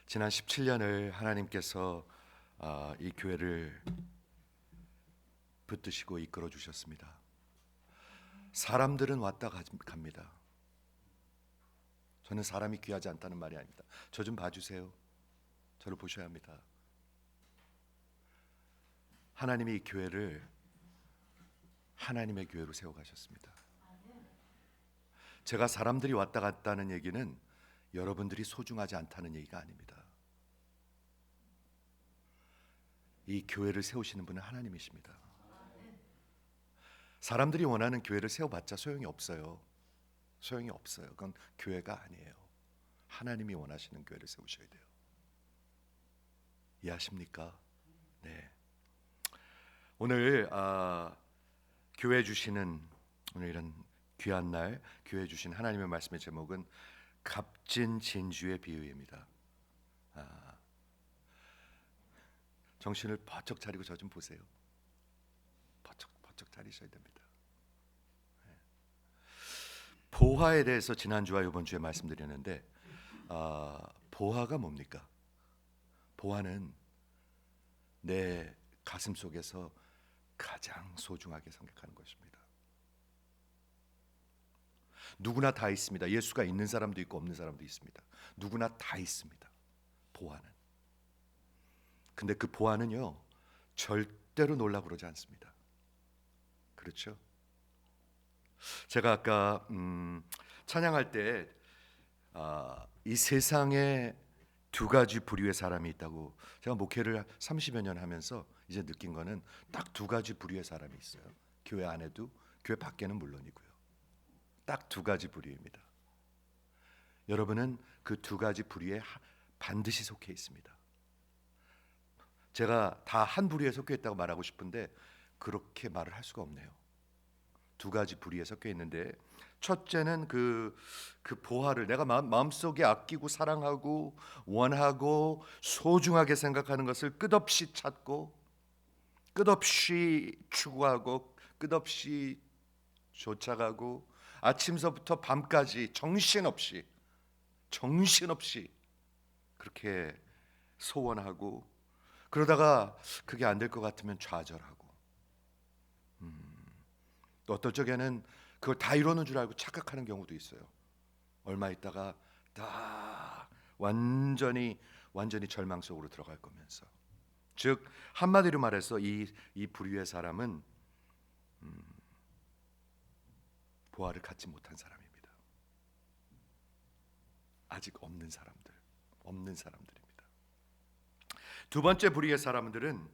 지난 17년을 하나님께서 이 교회를 붙드시고 이끌어 주셨습니다. 사람들은 왔다 갑니다. 저는 사람이 귀하지 않다는 말이 아닙니다. 저 좀 봐주세요. 저를 보셔야 합니다. 하나님이 이 교회를 하나님의 교회로 세워가셨습니다. 제가 사람들이 왔다 갔다는 얘기는 여러분들이 소중하지 않다는 얘기가 아닙니다. 이 교회를 세우시는 분은 하나님이십니다. 사람들이 원하는 교회를 세워봤자 소용이 없어요. 소용이 없어요. 그건 교회가 아니에요. 하나님이 원하시는 교회를 세우셔야 돼요. 이해하십니까? 네. 오늘 교회 주시는 오늘 이런 귀한 날 교회 주신 하나님의 말씀의 제목은 값진 진주의 비유입니다. 정신을 번쩍 차리고 저 좀 보세요. 번쩍 차리셔야 됩니다. 보화에 대해서 지난주와 이번 주에 말씀드렸는데 보화가 뭡니까? 보화는 내 가슴 속에서 가장 소중하게 생각하는 것입니다. 누구나 다 있습니다. 예수가 있는 사람도 있고 없는 사람도 있습니다. 누구나 다 있습니다. 보화는. 근데 그 보화는요 절대로 놀라고 그러지 않습니다. 그렇죠? 제가 아까 찬양할 때 이 세상에 두 가지 부류의 사람이 있다고, 제가 목회를 30여 년 하면서 이제 느낀 거는 딱 두 가지 부류의 사람이 있어요. 교회 안에도 교회 밖에는 물론이고요. 딱 두 가지 부류입니다. 여러분은 그 두 가지 부류에 반드시 속해 있습니다. 제가 다 한 부류에 속해 있다고 말하고 싶은데 그렇게 말을 할 수가 없네요. 두 가지 부류에 섞여 있는데, 첫째는 그 보화를 내가 마음속에 아끼고 사랑하고 원하고 소중하게 생각하는 것을 끝없이 찾고 끝없이 추구하고 끝없이 쫓아가고 아침서부터 밤까지 정신없이 그렇게 소원하고, 그러다가 그게 안 될 것 같으면 좌절하고, 또 어떨 적에는 그걸 다 이루는 줄 알고 착각하는 경우도 있어요. 얼마 있다가 다 완전히 절망 속으로 들어갈 거면서. 즉 한마디로 말해서 이 부류의 사람은 보화를 갖지 못한 사람입니다. 아직 없는 사람들입니다. 두 번째 부류의 사람들은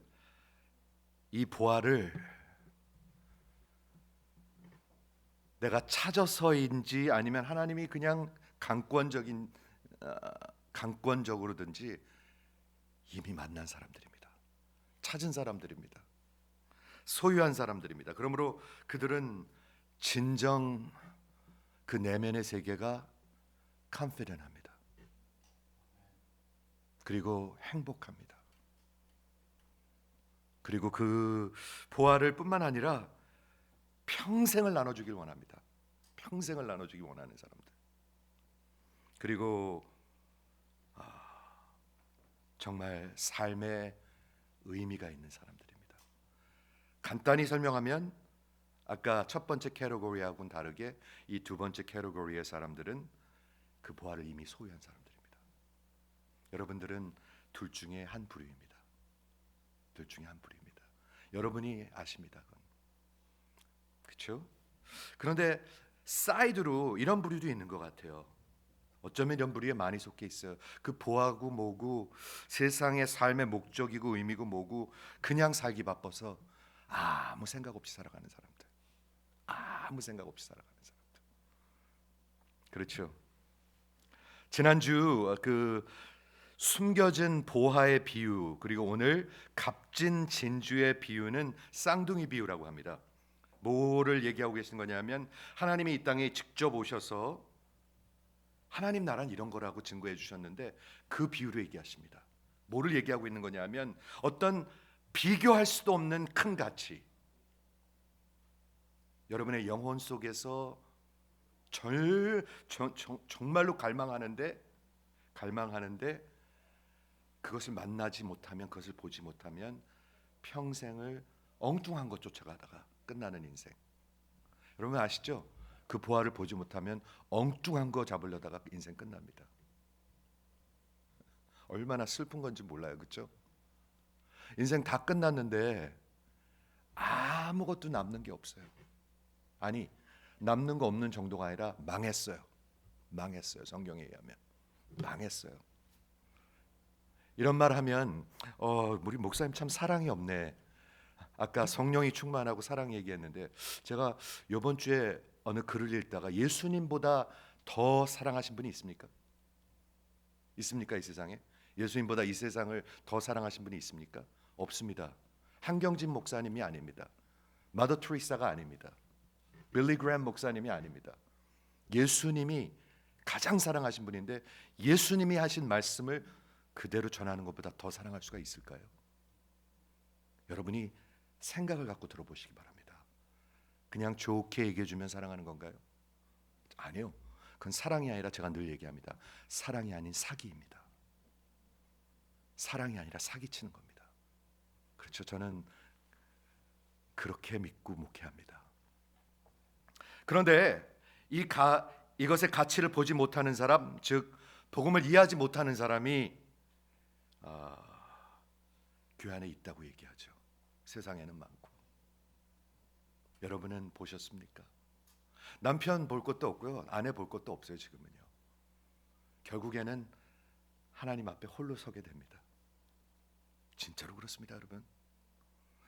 이 보화를 내가 찾아서인지 아니면 하나님이 그냥 강권적으로든지 이미 만난 사람들입니다. 찾은 사람들입니다. 소유한 사람들입니다. 그러므로 그들은 진정 그 내면의 세계가 confident합니다. 그리고 행복합니다. 그리고 그 보화를 뿐만 아니라 평생을 나눠주길 원합니다. 평생을 나눠주길 원하는 사람들. 그리고 정말 삶에 의미가 있는 사람들입니다. 간단히 설명하면 아까 첫 번째 캐터고리하고는 다르게 이 두 번째 캐터고리의 사람들은 그 보화를 이미 소유한 사람들입니다. 여러분들은 둘 중에 한 부류입니다. 둘 중에 한 부류입니다. 여러분이 아십니다. 그건. 그렇죠? 그런데 사이드로 이런 부류도 있는 것 같아요. 어쩌면 이런 부류에 많이 속해 있어요. 그 보하고 뭐고 세상의 삶의 목적이고 의미고 뭐고 그냥 살기 바빠서 아무 생각 없이 살아가는 사람들. 아무 생각 없이 살아가는 사람들. 그렇죠? 지난주 그 숨겨진 보화의 비유, 그리고 오늘 값진 진주의 비유는 쌍둥이 비유라고 합니다. 뭐를 얘기하고 계신 거냐면 하나님이 이 땅에 직접 오셔서 하나님 나라는 이런 거라고 증거해 주셨는데 그 비유로 얘기하십니다. 뭐를 얘기하고 있는 거냐면 어떤 비교할 수도 없는 큰 가치, 여러분의 영혼 속에서 정말로 갈망하는데 그것을 만나지 못하면, 그것을 보지 못하면 평생을 엉뚱한 것 쫓아가다가 끝나는 인생. 여러분 아시죠? 그 보화를 보지 못하면 엉뚱한 거 잡으려다가 인생 끝납니다. 얼마나 슬픈 건지 몰라요, 그렇죠? 인생 다 끝났는데 아무것도 남는 게 없어요. 아니, 남는 거 없는 정도가 아니라 망했어요. 망했어요. 성경에 의하면 망했어요. 이런 말 하면 우리 목사님 참 사랑이 없네. 아까 성령이 충만하고 사랑 얘기했는데, 제가 이번 주에 어느 글을 읽다가 예수님보다 더 사랑하신 분이 있습니까? 있습니까? 이 세상에 예수님보다 이 세상을 더 사랑하신 분이 있습니까? 없습니다. 한경진 목사님이 아닙니다. 마더 트리사가 아닙니다. 빌리 그램 목사님이 아닙니다. 예수님이 가장 사랑하신 분인데, 예수님이 하신 말씀을 그대로 전하는 것보다 더 사랑할 수가 있을까요? 여러분이 생각을 갖고 들어보시기 바랍니다. 그냥 좋게 얘기해주면 사랑하는 건가요? 아니요. 그건 사랑이 아니라, 제가 늘 얘기합니다, 사랑이 아닌 사기입니다. 사랑이 아니라 사기치는 겁니다. 그렇죠. 저는 그렇게 믿고 목회합니다. 그런데 이것의 가치를 보지 못하는 사람, 즉 복음을 이해하지 못하는 사람이 교회 안에 있다고 얘기하죠. 세상에는 많고. 여러분은 보셨습니까? 남편 볼 것도 없고요, 아내 볼 것도 없어요. 지금은요. 결국에는 하나님 앞에 홀로 서게 됩니다. 진짜로 그렇습니다, 여러분.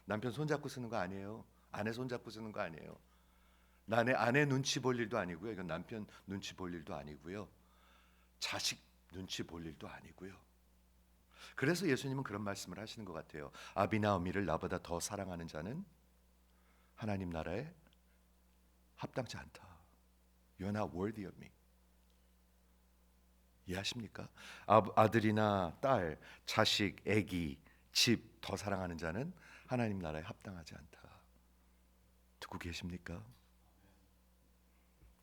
남편 손잡고 쓰는 거 아니에요. 아내 손잡고 쓰는 거 아니에요. 아내 눈치 볼 일도 아니고요. 이건 남편 눈치 볼 일도 아니고요. 자식 눈치 볼 일도 아니고요. 그래서 예수님은 그런 말씀을 하시는 것 같아요. 아비나 어미를 나보다 더 사랑하는 자는 하나님 나라에 합당치 않다. You're not worthy of me. 이해하십니까? 아들이나 딸, 자식, 아기, 집 더 사랑하는 자는 하나님 나라에 합당하지 않다. 듣고 계십니까?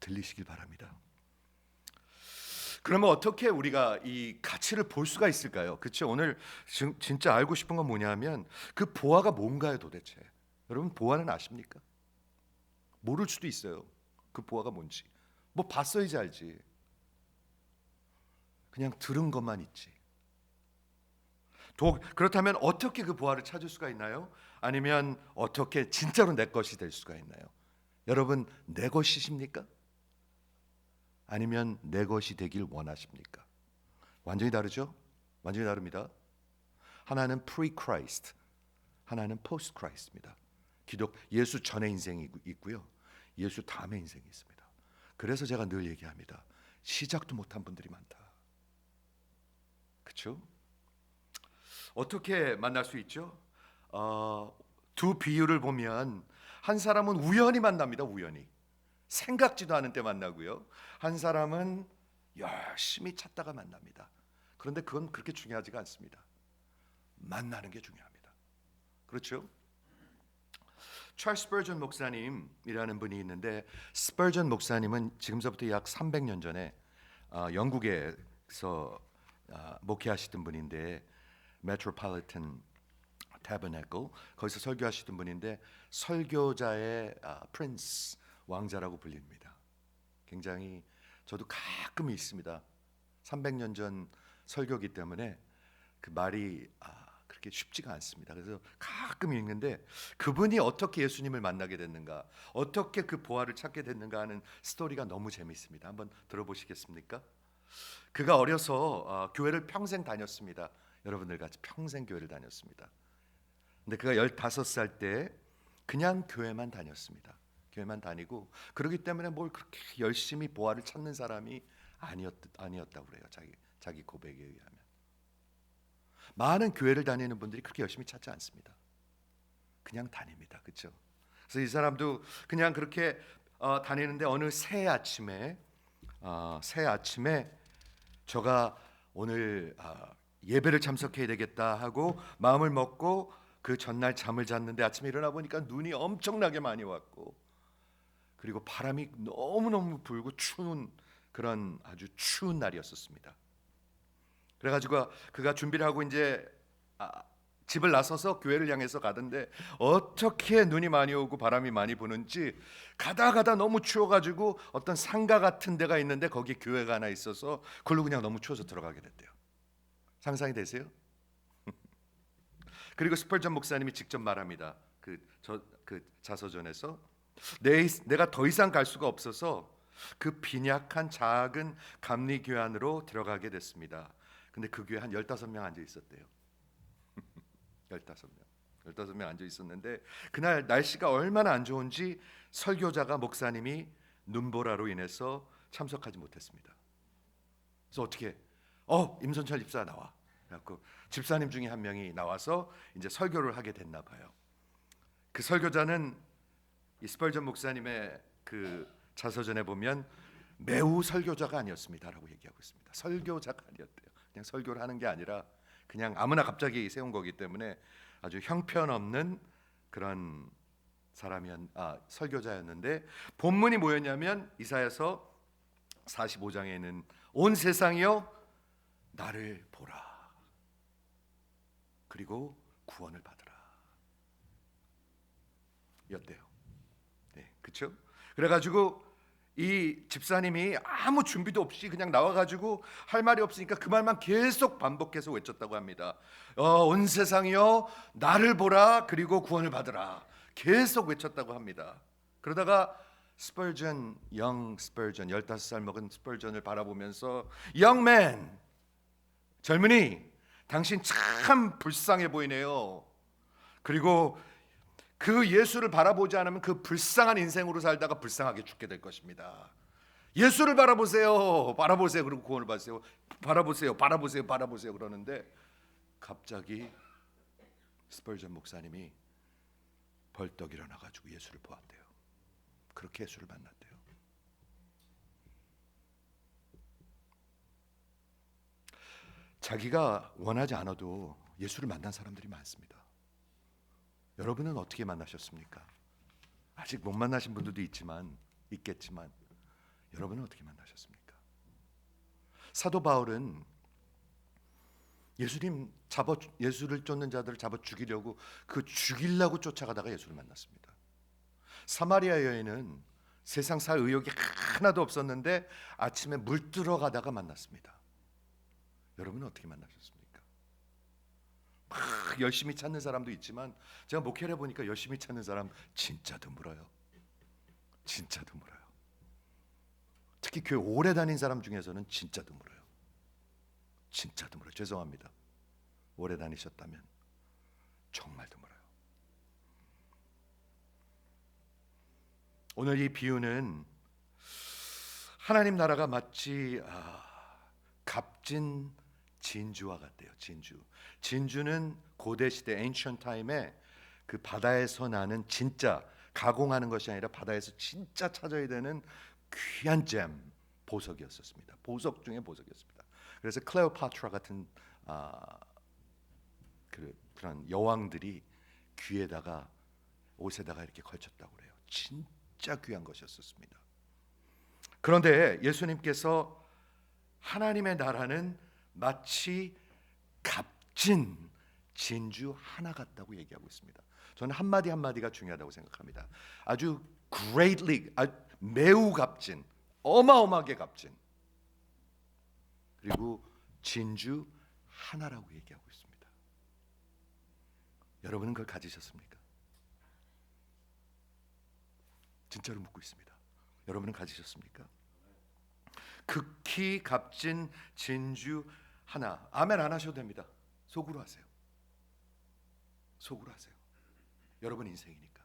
들리시길 바랍니다. 그러면 어떻게 우리가 이 가치를 볼 수가 있을까요? 그렇죠? 오늘 진짜 알고 싶은 건 뭐냐면, 그 보화가 뭔가요 도대체? 여러분 보화는 아십니까? 모를 수도 있어요. 그 보화가 뭔지. 뭐 봤어야지 알지. 그냥 들은 것만 있지. 그렇다면 어떻게 그 보화를 찾을 수가 있나요? 아니면 어떻게 진짜로 내 것이 될 수가 있나요? 여러분 내 것이십니까? 아니면 내 것이 되길 원하십니까? 완전히 다르죠? 완전히 다릅니다. 하나는 pre-Christ, 하나는 post-Christ입니다. 예수 전의 인생이 있고요, 예수 다음의 인생이 있습니다. 그래서 제가 늘 얘기합니다. 시작도 못한 분들이 많다. 그렇죠? 어떻게 만날 수 있죠? 두 비유를 보면, 한 사람은 우연히 만납니다. 우연히 생각지도 않은 때 만나고요, 한 사람은 열심히 찾다가 만납니다. 그런데 그건 그렇게 중요하지가 않습니다. 만나는 게 중요합니다. 그렇죠? 찰스 스퍼전 목사님이라는 분이 있는데, 스퍼전 목사님은 지금서부터 약 300년 전에 영국에서 목회하시던 분인데, 메트로폴리탄 타버네클, 거기서 설교하시던 분인데, 설교자의 프린스, 왕자라고 불립니다. 굉장히 저도 가끔 있습니다. 300년 전 설교기 때문에 그 말이 그렇게 쉽지가 않습니다. 그래서 가끔 읽는데, 그분이 어떻게 예수님을 만나게 됐는가, 어떻게 그 보화를 찾게 됐는가 하는 스토리가 너무 재미있습니다. 한번 들어보시겠습니까? 그가 어려서 교회를 평생 다녔습니다. 여러분들 같이 평생 교회를 다녔습니다. 근데 그가 15살 때 그냥 교회만 다녔습니다. 교회만 다니고, 그러기 때문에 뭘 그렇게 열심히 보화를 찾는 사람이 아니었다고 그래요. 자기 고백에 의하면. 많은 교회를 다니는 분들이 그렇게 열심히 찾지 않습니다. 그냥 다닙니다. 그렇죠? 그래서 이 사람도 그냥 그렇게 다니는데, 어느 새 아침에 저가 오늘 예배를 참석해야 되겠다 하고 마음을 먹고 그 전날 잠을 잤는데, 아침에 일어나 보니까 눈이 엄청나게 많이 왔고, 그리고 바람이 너무너무 불고 추운, 그런 아주 추운 날이었었습니다. 그래가지고 그가 준비를 하고 이제 집을 나서서 교회를 향해서 가던데 어떻게 눈이 많이 오고 바람이 많이 부는지 가다 너무 추워가지고 어떤 상가 같은 데가 있는데 거기 교회가 하나 있어서 그걸로 그냥 너무 추워서 들어가게 됐대요. 상상이 되세요? 그리고 스펄전 목사님이 직접 말합니다. 그 자서전에서 내가 더 이상 갈 수가 없어서 그 빈약한 작은 감리교회 안으로 들어가게 됐습니다. 근데 그 교회 한 15명 앉아 있었대요. 15명 앉아 있었는데 그날 날씨가 얼마나 안 좋은지 설교자가 목사님이 눈보라로 인해서 참석하지 못했습니다. 그래서 어떻게 임선철 집사 나와. 그래갖고 집사님 중에 한 명이 나와서 이제 설교를 하게 됐나 봐요. 그 설교자는 이 스펄전 목사님의 그 자서전에 보면 매우 설교자가 아니었습니다라고 얘기하고 있습니다. 설교자가 아니었대요. 그냥 설교를 하는 게 아니라 그냥 아무나 갑자기 세운 거기 때문에 아주 형편없는 그런 설교자였는데 본문이 뭐였냐면 이사야서 45장에 있는 온 세상이여 나를 보라 그리고 구원을 받으라 였대요. 네, 그렇죠? 그래가지고 이 집사님이 아무 준비도 없이 그냥 나와가지고 할 말이 없으니까 그 말만 계속 반복해서 외쳤다고 합니다. 온 세상이여 나를 보라 그리고 구원을 받으라 계속 외쳤다고 합니다. 그러다가 스펄전 15살 먹은 스펄전을 바라보면서 Young man, 젊은이 당신 참 불쌍해 보이네요. 그리고 그 예수를 바라보지 않으면 그 불쌍한 인생으로 살다가 불쌍하게 죽게 될 것입니다. 예수를 바라보세요. 그리고 구원을 받으세요. 바라보세요. 그러는데 갑자기 스펄전 목사님이 벌떡 일어나가지고 예수를 보았대요. 그렇게 예수를 만났대요. 자기가 원하지 않아도 예수를 만난 사람들이 많습니다. 여러분은 어떻게 만나셨습니까? 아직 못 만나신 분들도 있겠지만 여러분은 어떻게 만나셨습니까? 사도 바울은 예수를 쫓는 자들을 잡아 죽이려고 죽이려고 쫓아가다가 예수를 만났습니다. 사마리아 여인은 세상 살 의욕이 하나도 없었는데 아침에 물 들어가다가 만났습니다. 여러분은 어떻게 만나셨습니까? 막 열심히 찾는 사람도 있지만 제가 목회를 해보니까 열심히 찾는 사람 진짜 드물어요. 특히 교회 오래 다닌 사람 중에서는 진짜 드물어요. 죄송합니다. 오래 다니셨다면 정말 드물어요. 오늘 이 비유는 하나님 나라가 마치 값진 진주와 같대요. 진주는 고대 시대 ancient time에 그 바다에서 나는 진짜 가공하는 것이 아니라 바다에서 진짜 찾아야 되는 귀한 잼 보석이었습니다. 보석 중에 보석이었습니다. 그래서 클레오파트라 같은 그런 여왕들이 귀에다가 옷에다가 이렇게 걸쳤다고 그래요. 진짜 귀한 것이었습니다. 그런데 예수님께서 하나님의 나라는 마치 값진 진주 하나 같다고 얘기하고 있습니다. 저는 한마디가 중요하다고 생각합니다. 아주 매우 값진, 어마어마하게 값진, 그리고 진주 하나라고 얘기하고 있습니다. 여러분은 그걸 가지셨습니까? 진짜로 묻고 있습니다. 여러분은 가지셨습니까? 극히 값진 진주 하나. 아멘 안 하셔도 됩니다. 속으로 하세요. 여러분 인생이니까.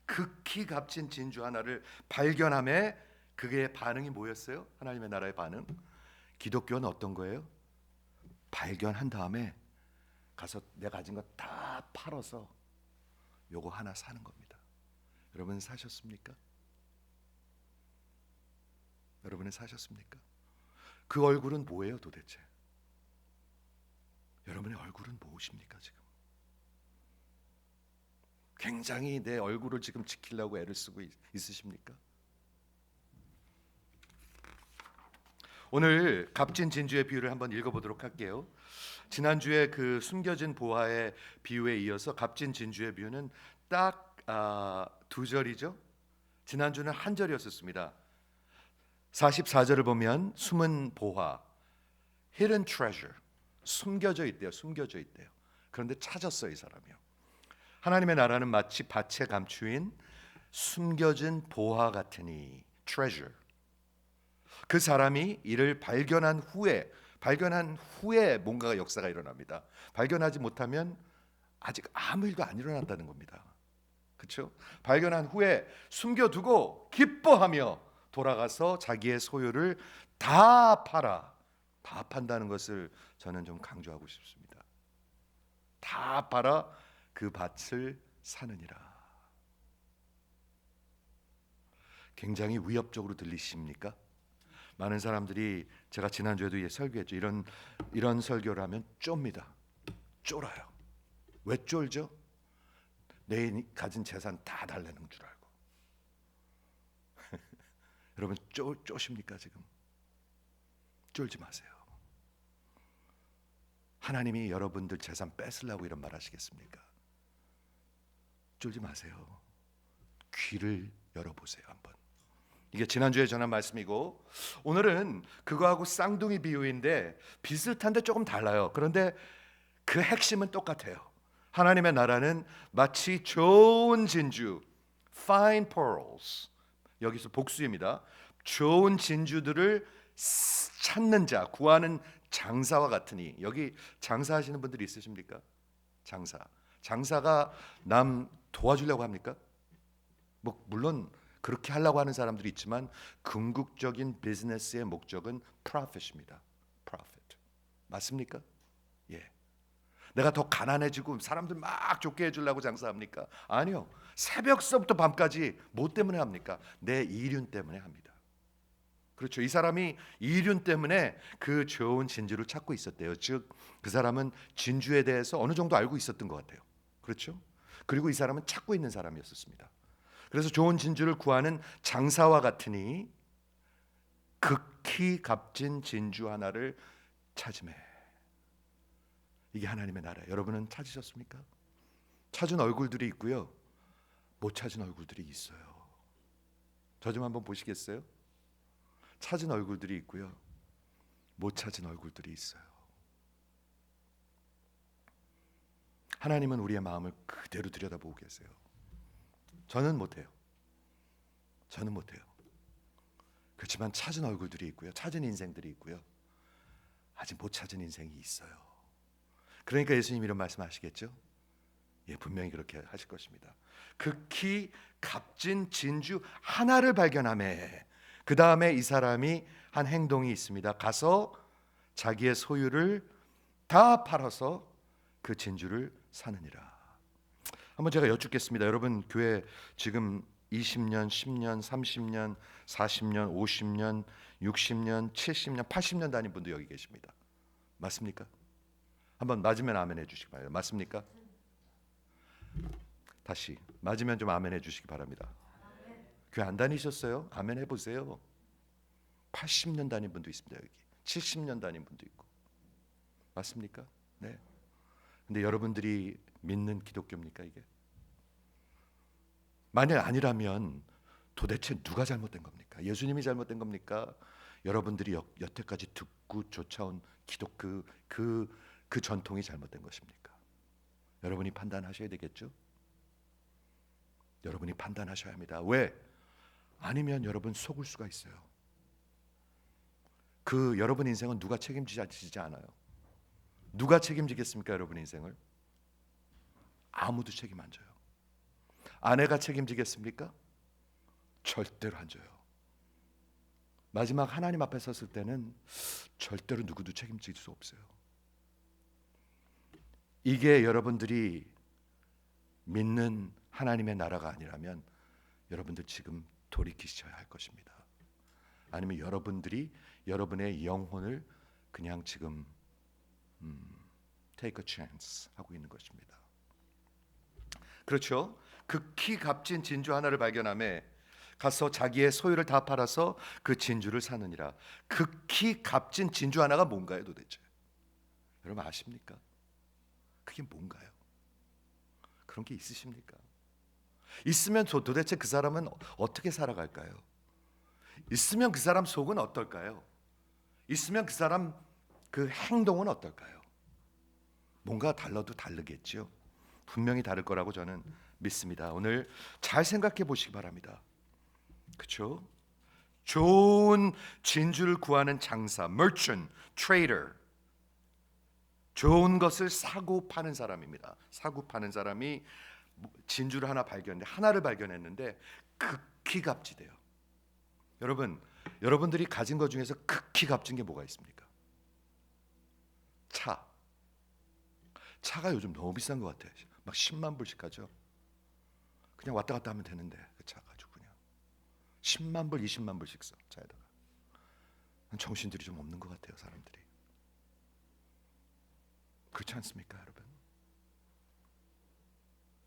극히 값진 진주 하나를 발견함에 그게 반응이 뭐였어요? 하나님의 나라의 반응. 기독교는 어떤 거예요? 발견한 다음에 가서 내가 가진 거 다 팔아서 요거 하나 사는 겁니다. 여러분 사셨습니까? 그 얼굴은 뭐예요 도대체? 여러분의 얼굴은 무엇입니까 지금? 굉장히 내 얼굴을 지금 지키려고 애를 쓰고 있으십니까? 오늘 값진 진주의 비유를 한번 읽어보도록 할게요. 지난주에 그 숨겨진 보화의 비유에 이어서 값진 진주의 비유는 딱 두 절이죠. 지난주는 한 절이었습니다. 44절을 보면 숨은 보화, hidden treasure, 숨겨져 있대요. 숨겨져 있대요. 그런데 찾았어요, 이 사람이요. 하나님의 나라는 마치 밭에 감추인 숨겨진 보화 같으니, treasure. 그 사람이 이를 발견한 후에 뭔가가 역사가 일어납니다. 발견하지 못하면 아직 아무 일도 안 일어났다는 겁니다. 그렇죠? 발견한 후에 숨겨두고 기뻐하며 돌아가서 자기의 소유를 다 판다는 것을 저는 좀 강조하고 싶습니다. 다 팔아 그 밭을 사느니라. 굉장히 위협적으로 들리십니까? 많은 사람들이, 제가 지난주에도 설교했죠. 이런 설교를 하면 쫍니다. 쫄아요. 왜 쫄죠? 내 가진 재산 다 달라는 줄 알고. 여러분 쪼십니까 지금? 쫄지 마세요. 하나님이 여러분들 재산 뺏으려고 이런 말 하시겠습니까? 쫄지 마세요. 귀를 열어보세요 한번. 이게 지난주에 전한 말씀이고, 오늘은 그거하고 쌍둥이 비유인데 비슷한데 조금 달라요. 그런데 그 핵심은 똑같아요. 하나님의 나라는 마치 좋은 진주, fine pearls, 여기서 복수입니다. 좋은 진주들을 찾는 자, 구하는 장사와 같으니. 여기 장사하시는 분들이 있으십니까? 장사가 남 도와주려고 합니까? 뭐 물론 그렇게 하려고 하는 사람들이 있지만 궁극적인 비즈니스의 목적은 profit입니다. profit. 맞습니까? 예. 내가 더 가난해지고 사람들 막 좋게 해주려고 장사합니까? 아니요. 새벽서부터 밤까지 뭐 때문에 합니까? 내 이륜 때문에 합니다. 그렇죠. 이 사람이 이륜 때문에 그 좋은 진주를 찾고 있었대요. 즉 그 사람은 진주에 대해서 어느 정도 알고 있었던 것 같아요. 그렇죠? 그리고 이 사람은 찾고 있는 사람이었습니다. 그래서 좋은 진주를 구하는 장사와 같으니 극히 값진 진주 하나를 찾으매. 이게 하나님의 나라예요. 여러분은 찾으셨습니까? 찾은 얼굴들이 있고요, 못 찾은 얼굴들이 있어요. 저 좀 한번 보시겠어요? 찾은 얼굴들이 있고요, 못 찾은 얼굴들이 있어요. 하나님은 우리의 마음을 그대로 들여다보고 계세요. 저는 못해요. 그렇지만 찾은 얼굴들이 있고요, 찾은 인생들이 있고요, 아직 못 찾은 인생이 있어요. 그러니까 예수님 이런 말씀하시겠죠? 예, 분명히 그렇게 하실 것입니다. 극히 값진 진주 하나를 발견하매, 그 다음에 이 사람이 한 행동이 있습니다. 가서 자기의 소유를 다 팔아서 그 진주를 사느니라. 한번 제가 여쭙겠습니다. 여러분 교회 지금 20년, 10년, 30년, 40년, 50년, 60년, 70년, 80년 다닌 분도 여기 계십니다. 맞습니까? 한번 맞으면 아멘 해주시기 바랍니다. 맞습니까? 다시 맞으면 좀 아멘 해주시기 바랍니다. 교회 안 다니셨어요? 아멘 해보세요. 80년 다닌 분도 있습니다. 여기 70년 다닌 분도 있고. 맞습니까? 네. 근데 여러분들이 믿는 기독교입니까 이게? 만약 아니라면 도대체 누가 잘못된 겁니까? 예수님이 잘못된 겁니까? 여러분들이 여태까지 듣고 쫓아온 기독 그 전통이 잘못된 것입니까? 여러분이 판단하셔야 되겠죠? 여러분이 판단하셔야 합니다. 왜? 아니면 여러분 속을 수가 있어요. 그 여러분 인생은 누가 책임지지 않아요. 누가 책임지겠습니까? 여러분 인생을 아무도 책임 안 져요. 아내가 책임지겠습니까? 절대로 안 져요. 마지막 하나님 앞에 섰을 때는 절대로 누구도 책임질 수 없어요. 이게 여러분들이 믿는 하나님의 나라가 아니라면 여러분들 지금 돌이키셔야 할 것입니다. 아니면 여러분들이 여러분의 영혼을 그냥 지금 take a chance 하고 있는 것입니다. 그렇죠? 극히 값진 진주 하나를 발견함에 가서 자기의 소유를 다 팔아서 그 진주를 사느니라. 극히 값진 진주 하나가 뭔가요 도대체? 여러분 아십니까? 그게 뭔가요? 그런 게 있으십니까? 있으면 도대체 그 사람은 어떻게 살아갈까요? 있으면 그 사람 속은 어떨까요? 있으면 그 사람 그 행동은 어떨까요? 뭔가 달라도 다르겠죠. 분명히 다를 거라고 저는 믿습니다. 오늘 잘 생각해 보시기 바랍니다. 그렇죠? 좋은 진주를 구하는 장사, merchant, trader, 좋은 것을 사고 파는 사람입니다. 사고 파는 사람이 진주를 하나 발견했는데 하나를 발견했는데 극히 값지대요. 여러분들이 가진 것 중에서 극히 값진 게 뭐가 있습니까? 차가 요즘 너무 비싼 것 같아요. 막 10만 불씩 하죠. 그냥 왔다 갔다 하면 되는데 그 차 가지고 그냥 10만 불, 20만 불씩 써 차에다가. 정신들이 좀 없는 것 같아요, 사람들이. 그렇지 않습니까, 여러분?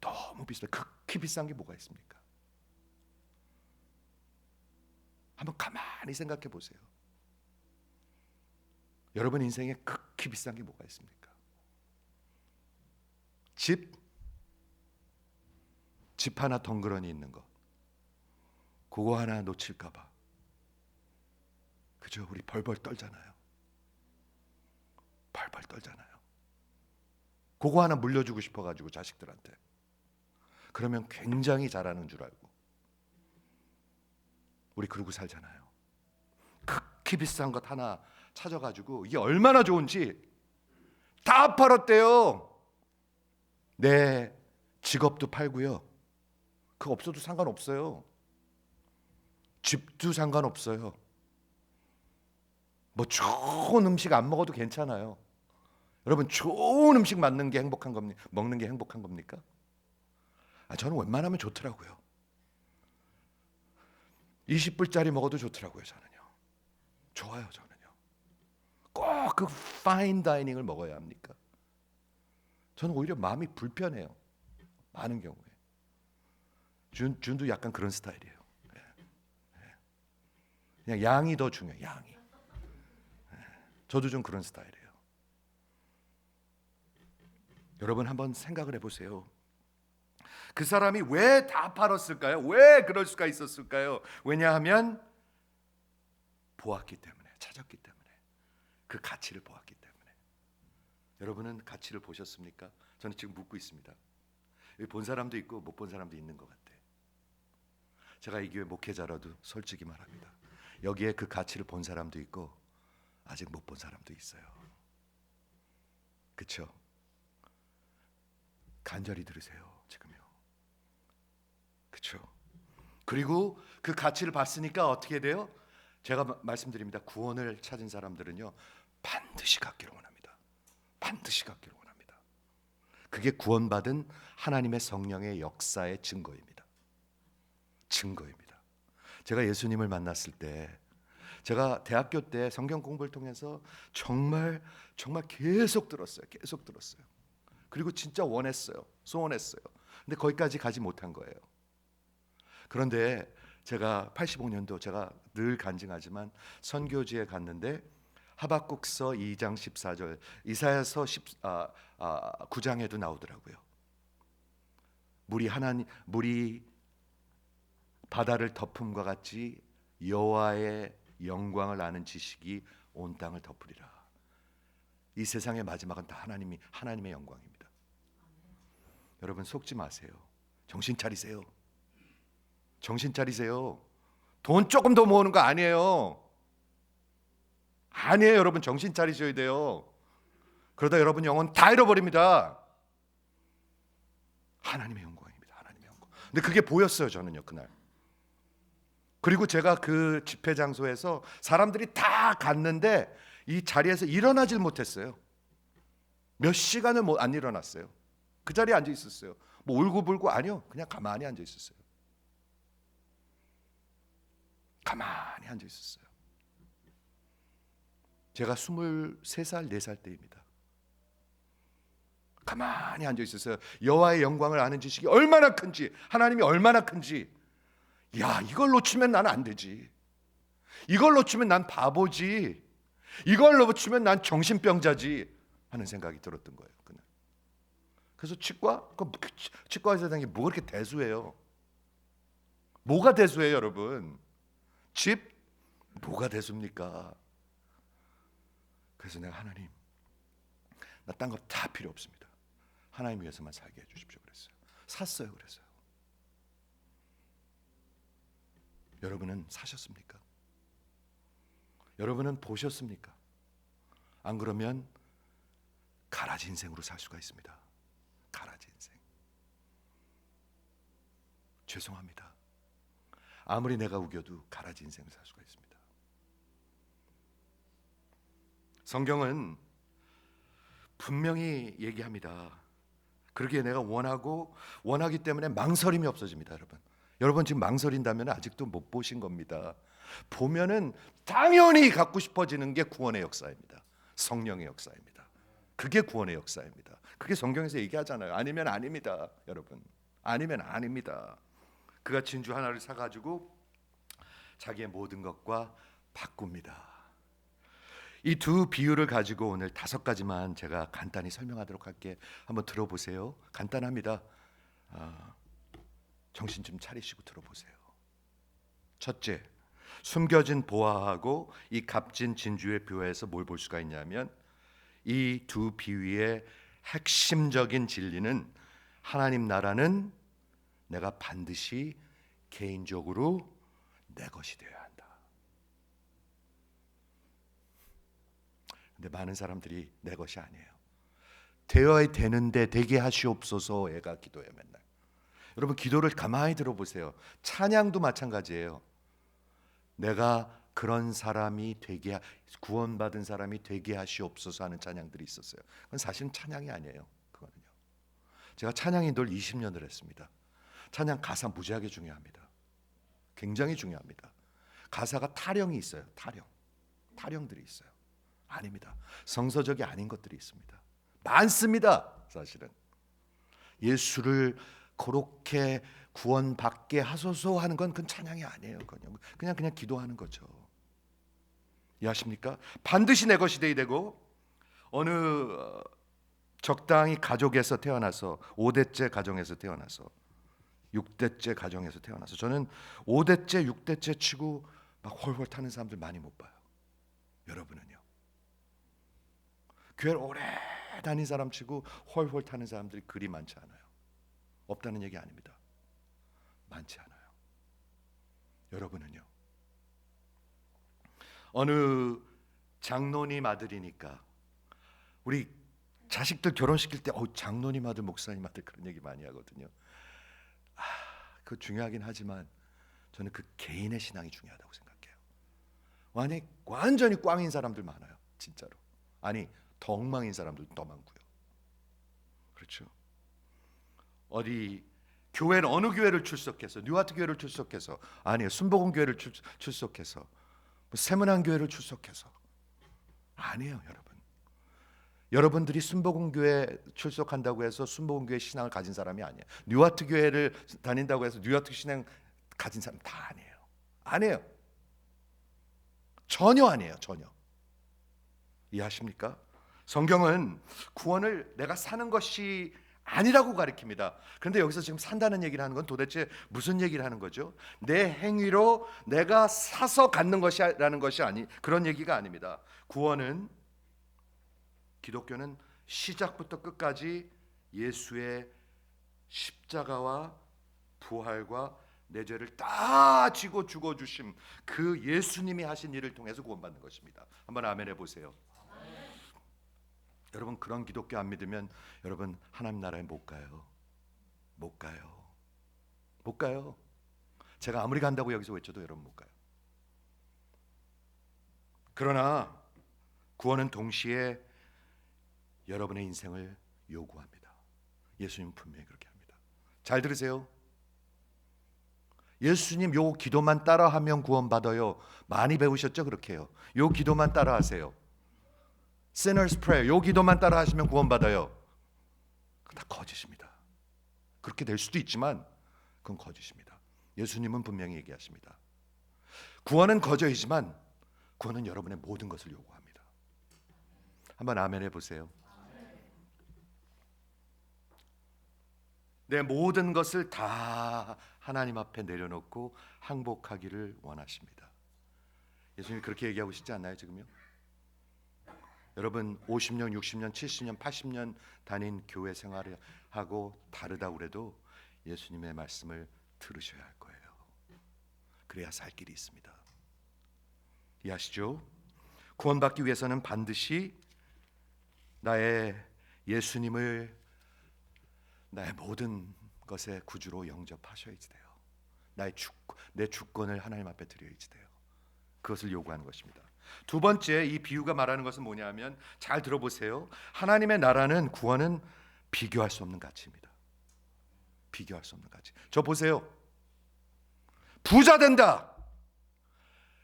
너무 비싸요. 극히 비싼 게 뭐가 있습니까? 한번 가만히 생각해 보세요. 여러분 인생에 극히 비싼 게 뭐가 있습니까? 집 하나 덩그러니 있는 것, 그거 하나 놓칠까 봐 그죠? 우리 벌벌 떨잖아요. 벌벌 떨잖아요. 그거 하나 물려주고 싶어가지고 자식들한테. 그러면 굉장히 잘하는 줄 알고 우리 그러고 살잖아요. 극히 비싼 것 하나 찾아가지고 이게 얼마나 좋은지 다 팔았대요. 내 직업도 팔고요. 그거 없어도 상관없어요. 집도 상관없어요. 뭐 좋은 음식 안 먹어도 괜찮아요. 여러분 좋은 음식 먹는 게 행복한 겁니까? 저는 웬만하면 좋더라고요. 20불짜리 먹어도 좋더라고요. 저는요. 좋아요. 저는요. 꼭 그 파인 다이닝을 먹어야 합니까? 저는 오히려 마음이 불편해요. 많은 경우에. 준도 약간 그런 스타일이에요. 그냥 양이 더 중요해요. 양이. 저도 좀 그런 스타일이에요. 여러분 한번 생각을 해보세요. 그 사람이 왜 다 팔았을까요? 왜 그럴 수가 있었을까요? 왜냐하면 보았기 때문에, 찾았기 때문에, 그 가치를 보았기 때문에. 여러분은 가치를 보셨습니까? 저는 지금 묻고 있습니다. 여기 본 사람도 있고 못 본 사람도 있는 것 같아. 제가 이 교회 목회자라도 솔직히 말합니다. 여기에 그 가치를 본 사람도 있고 아직 못 본 사람도 있어요. 그렇죠? 간절히 들으세요. 지금요. 그렇죠? 그리고 그 가치를 봤으니까 어떻게 돼요? 제가 말씀드립니다. 구원을 찾은 사람들은요 반드시 갖기를 원합니다. 반드시 갖기를 원합니다. 그게 구원받은 하나님의 성령의 역사의 증거입니다. 증거입니다. 제가 예수님을 만났을 때, 제가 대학교 때 성경 공부를 통해서 정말 계속 들었어요. 계속 들었어요. 그리고 진짜 원했어요. 소원했어요. 근데 거기까지 가지 못한 거예요. 그런데 제가 85년도 제가 늘 간증하지만 선교지에 갔는데 하박국서 2장 14절, 이사야서 9장에도 나오더라고요. 물이 바다를 덮음과 같이 여호와의 영광을 아는 지식이 온 땅을 덮으리라. 이 세상의 마지막은 다 하나님의 영광입니다. 여러분 속지 마세요. 정신 차리세요. 정신 차리세요. 돈 조금 더 모으는 거 아니에요. 아니에요. 여러분 정신 차리셔야 돼요. 그러다 여러분 영혼 다 잃어버립니다. 하나님의 영광입니다. 하나님의 영광. 근데 그게 보였어요. 저는요 그날. 그리고 제가 그 집회 장소에서 사람들이 다 갔는데 이 자리에서 일어나질 못했어요. 몇 시간을 안 일어났어요. 그 자리에 앉아 있었어요. 뭐 울고불고 아니요. 그냥 가만히 앉아 있었어요. 가만히 앉아 있었어요. 제가 23살, 4살 때입니다. 가만히 앉아 있었어요. 여호와의 영광을 아는 지식이 얼마나 큰지, 하나님이 얼마나 큰지 야, 이걸 놓치면 난 안 되지. 이걸 놓치면 난 바보지. 이걸 놓치면 난 정신병자지 하는 생각이 들었던 거예요. 그날. 그래서 치과 의사당이 뭐 그렇게 대수해요? 뭐가 대수해요, 여러분? 집 뭐가 대수입니까? 그래서 내가 하나님, 나 딴 거 다 필요 없습니다. 하나님 위해서만 살게 해주십시오. 그랬어요. 샀어요. 그랬어요. 여러분은 사셨습니까? 여러분은 보셨습니까? 안 그러면 가라지 인생으로 살 수가 있습니다. 가라지 인생. 죄송합니다. 아무리 내가 우겨도 가라지 인생을 살 수가 있습니다. 성경은 분명히 얘기합니다. 그러기에 내가 원하기 때문에 망설임이 없어집니다. 여러분 지금 망설인다면 아직도 못 보신 겁니다. 보면은 당연히 갖고 싶어지는 게 구원의 역사입니다. 성령의 역사입니다. 그게 구원의 역사입니다. 그게 성경에서 얘기하잖아요. 아니면 아닙니다. 여러분, 아니면 아닙니다. 그가 진주 하나를 사가지고 자기의 모든 것과 바꿉니다. 이 두 비유를 가지고 오늘 5가지만 제가 간단히 설명하도록 할게. 한번 들어보세요. 간단합니다. 정신 좀 차리시고 들어보세요. 첫째, 숨겨진 보화하고 이 값진 진주의 비유에서 뭘 볼 수가 있냐면 이 두 비유의 핵심적인 진리는 하나님 나라는 내가 반드시 개인적으로 내 것이 되어야 한다. 근데 많은 사람들이 내 것이 아니에요. 되어야 되는데 되게 하시옵소서 애가 기도해요. 맨날. 여러분 기도를 가만히 들어보세요. 찬양도 마찬가지예요. 내가 그런 사람이 되게 구원받은 사람이 되게 하시옵소서 하는 찬양들이 있었어요. 그건 사실은 찬양이 아니에요. 그거는요. 제가 찬양 인도를 20년을 했습니다. 찬양 가사 무지하게 중요합니다. 굉장히 중요합니다. 가사가 타령이 있어요. 타령들이 있어요. 아닙니다. 성서적이 아닌 것들이 있습니다. 많습니다. 사실은 예수를 그렇게 구원받게 하소서 하는 건 그건 찬양이 아니에요. 그냥 기도하는 거죠. 이해하십니까? 반드시 내 것이 돼야 되고 어느 적당히 가족에서 태어나서 5대째 가정에서 태어나서 6대째 가정에서 태어나서 저는 5대째 6대째 치고 막 홀홀 타는 사람들 많이 못 봐요. 여러분은요? 교회를 오래 다닌 사람 치고 홀홀 타는 사람들이 그리 많지 않아요. 없다는 얘기 아닙니다. 많지 않아요. 여러분은요? 어느 장로님 아들이니까 우리 자식들 결혼시킬 때 장로님 아들, 목사님 아들 그런 얘기 많이 하거든요. 그거 중요하긴 하지만 저는 그 개인의 신앙이 중요하다고 생각해요. 완전히 꽝인 사람들 많아요. 진짜로. 아니 더 엉망인 사람들도 더 많고요. 그렇죠? 어디 교회는 어느 교회를 출석해서 뉴아트 교회를 출석해서 아니에요. 순복음 교회를 출석해서 뭐 세문안 교회를 출석해서 아니에요. 여러분들이 순복음 교회 출석한다고 해서 순복음 교회 신앙을 가진 사람이 아니에요. 뉴아트 교회를 다닌다고 해서 뉴아트 신앙 가진 사람 다 아니에요. 아니에요. 전혀 아니에요. 전혀. 이해하십니까? 성경은 구원을 내가 사는 것이 아니라고 가르칩니다. 그런데 여기서 지금 산다는 얘기를 하는 건 도대체 무슨 얘기를 하는 거죠? 내 행위로 내가 사서 갖는 것이라는 것이 그런 얘기가 아닙니다. 구원은 기독교는 시작부터 끝까지 예수의 십자가와 부활과 내 죄를 다 지고 죽어주심 그 예수님이 하신 일을 통해서 구원받는 것입니다. 한번 아멘 해보세요. 여러분 그런 기독교 안 믿으면 여러분 하나님 나라에 못 가요. 못 가요. 제가 아무리 간다고 여기서 외쳐도 여러분 못 가요. 그러나 구원은 동시에 여러분의 인생을 요구합니다. 예수님 분명히 그렇게 합니다. 잘 들으세요. 예수님 요 기도만 따라하면 구원받아요. 많이 배우셨죠? 그렇게 해요. 요 기도만 따라하세요. Sinner's Prayer 요 기도만 따라하시면 구원받아요. 그건 다 거짓입니다. 그렇게 될 수도 있지만 그건 거짓입니다. 예수님은 분명히 얘기하십니다. 구원은 거저이지만 구원은 여러분의 모든 것을 요구합니다. 한번 아멘 해보세요. 내 모든 것을 다 하나님 앞에 내려놓고 항복하기를 원하십니다. 예수님이 그렇게 얘기하고 싶지 않나요 지금요? 여러분 50년, 60년, 70년, 80년 다닌 교회 생활을 하고 다르다고 그래도 예수님의 말씀을 들으셔야 할 거예요. 그래야 살 길이 있습니다. 이해하시죠? 구원받기 위해서는 반드시 나의 예수님을 나의 모든 것의 구주로 영접하셔야지 돼요. 내 주권을 하나님 앞에 드려야지 돼요. 그것을 요구하는 것입니다. 두 번째, 이 비유가 말하는 것은 뭐냐면, 잘 들어보세요. 하나님의 나라는, 구원은 비교할 수 없는 가치입니다. 비교할 수 없는 가치. 저 보세요. 부자 된다.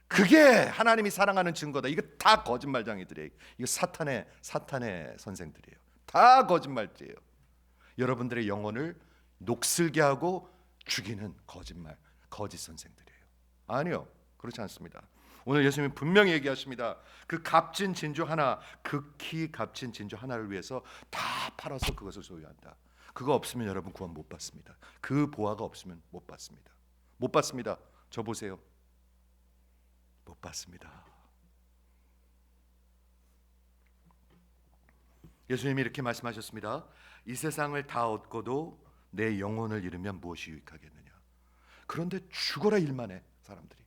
그게 하나님이 사랑하는 증거다. 이거 다 거짓말쟁이들이에요. 이거 사탄의 선생들이에요. 다 거짓말이에요. 여러분들의 영혼을 녹슬게 하고 죽이는 거짓 선생들이에요. 아니요, 그렇지 않습니다. 오늘 예수님이 분명히 얘기하십니다. 그 값진 진주 하나, 극히 값진 진주 하나를 위해서 다 팔아서 그것을 소유한다. 그거 없으면 여러분 구원 못 받습니다. 그 보화가 없으면 못 받습니다. 못 받습니다. 저 보세요. 못 받습니다. 예수님이 이렇게 말씀하셨습니다. 이 세상을 다 얻고도 내 영혼을 잃으면 무엇이 유익하겠느냐. 그런데 죽어라 일만 해. 사람들이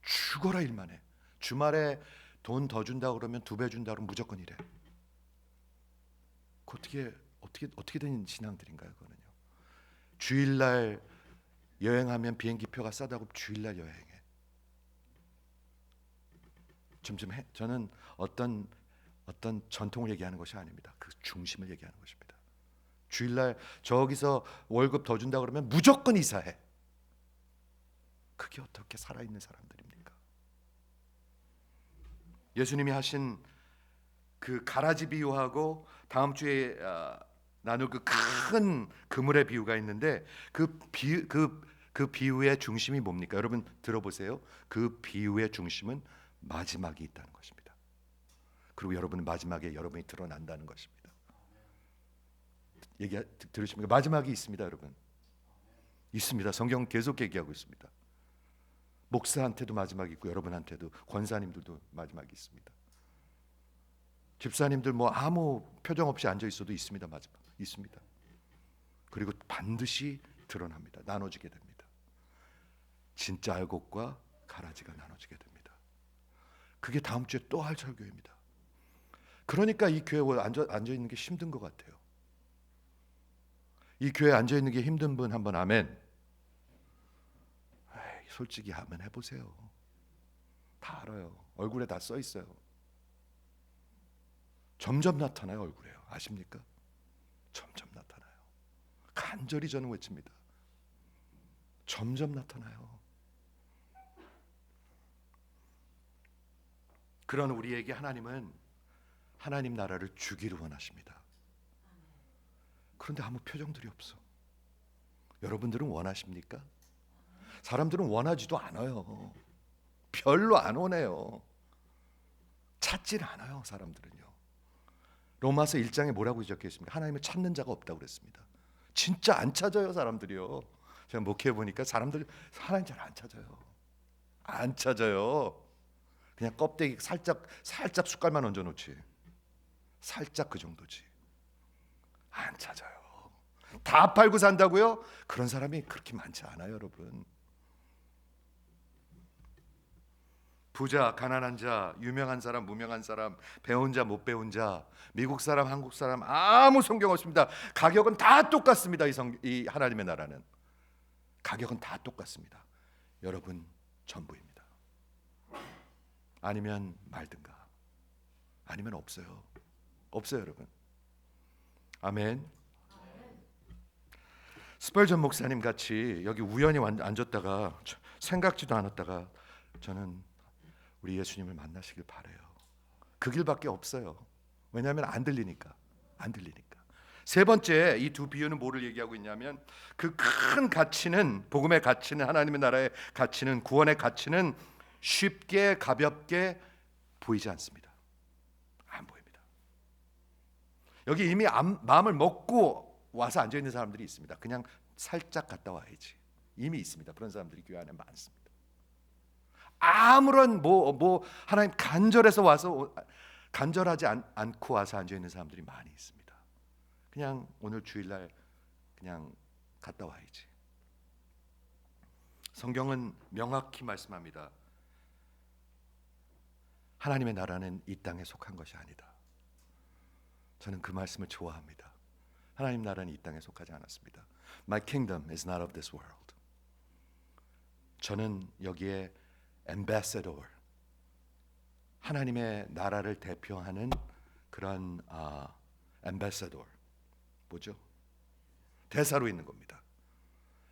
죽어라 일만 해. 주말에 돈 더 준다 그러면 2배 준다 그러면 무조건 이래. 어떻게 된 신앙들인가요? 그거는요. 주일날 여행하면 비행기표가 싸다고 주일날 여행해. 저는 어떤 전통을 얘기하는 것이 아닙니다. 그 중심을 얘기하는 것입니다. 주일날 저기서 월급 더 준다 그러면 무조건 이사해. 그게 어떻게 살아있는 사람들입니까? 예수님이 하신 그 가라지 비유하고 다음 주에 나눌 그 큰 그물의 비유가 있는데 그 비유의 중심이 뭡니까? 여러분 들어보세요. 그 비유의 중심은 마지막이 있다는 것입니다. 그리고 여러분은 마지막에 여러분이 드러난다는 것입니다. 얘기 들으십니까? 마지막이 있습니다, 여러분. 있습니다. 성경 계속 얘기하고 있습니다. 목사한테도 마지막이 있고 여러분한테도, 권사님들도 마지막이 있습니다. 집사님들 뭐 아무 표정 없이 앉아 있어도 있습니다. 마지막 있습니다. 그리고 반드시 드러납니다. 나눠지게 됩니다. 진짜 알곡과 가라지가 나눠지게 됩니다. 그게 다음 주에 또 할 설교입니다. 그러니까 이 교회에 앉아 있는 게 힘든 것 같아요. 이 교회에 앉아 있는 게 힘든 분 한번 아멘. 솔직히 아멘 해보세요. 다 알아요. 얼굴에 다 써 있어요. 점점 나타나요. 얼굴에요. 아십니까? 점점 나타나요. 간절히 저는 외칩니다. 점점 나타나요. 그런 우리에게 하나님은 하나님 나라를 주기를 원하십니다. 그런데 아무 표정들이 없어. 여러분들은 원하십니까? 사람들은 원하지도 않아요. 별로 안 원해요. 찾질 않아요. 사람들은요. 로마서 1장에 뭐라고 적혀 있습니까? 하나님을 찾는 자가 없다고 그랬습니다. 진짜 안 찾아요. 사람들이요. 제가 목회해 보니까 사람들 하나님 잘 안 찾아요. 안 찾아요. 그냥 껍데기 살짝 숟갈만 얹어 놓지. 살짝 그 정도지. 안 찾아요. 다 팔고 산다고요? 그런 사람이 그렇게 많지 않아요, 여러분. 부자, 가난한 자, 유명한 사람, 무명한 사람, 배운 자, 못 배운 자, 미국 사람, 한국 사람 아무 성경 없습니다. 가격은 다 똑같습니다. 이 하나님의 나라는 가격은 다 똑같습니다. 여러분 전부입니다. 아니면 말든가, 아니면 없어요. 없어요, 여러분. 아멘. 스펄전 목사님 같이 여기 우연히 앉았다가 생각지도 않았다가 저는 우리 예수님을 만나시길 바래요. 그 길밖에 없어요. 왜냐하면 안 들리니까. 세 번째, 이 두 비유는 뭐를 얘기하고 있냐면 그 큰 가치는, 복음의 가치는, 하나님의 나라의 가치는, 구원의 가치는 쉽게 가볍게 보이지 않습니다. 안 보입니다. 여기 이미 마음을 먹고 와서 앉아 있는 사람들이 있습니다. 그냥 살짝 갔다 와야지. 이미 있습니다. 그런 사람들이 교회 안에 많습니다. 아무런 하나님 간절해서 와서, 간절하지 않고 와서 앉아 있는 사람들이 많이 있습니다. 그냥 오늘 주일날 그냥 갔다 와야지. 성경은 명확히 말씀합니다. 하나님의 나라는 이 땅에 속한 것이 아니다. 저는 그 말씀을 좋아합니다. 하나님 나라는 이 땅에 속하지 않았습니다. My kingdom is not of this world. 저는 여기에 ambassador, 하나님의 나라를 대표하는 그런 ambassador, 뭐죠? 대사로 있는 겁니다.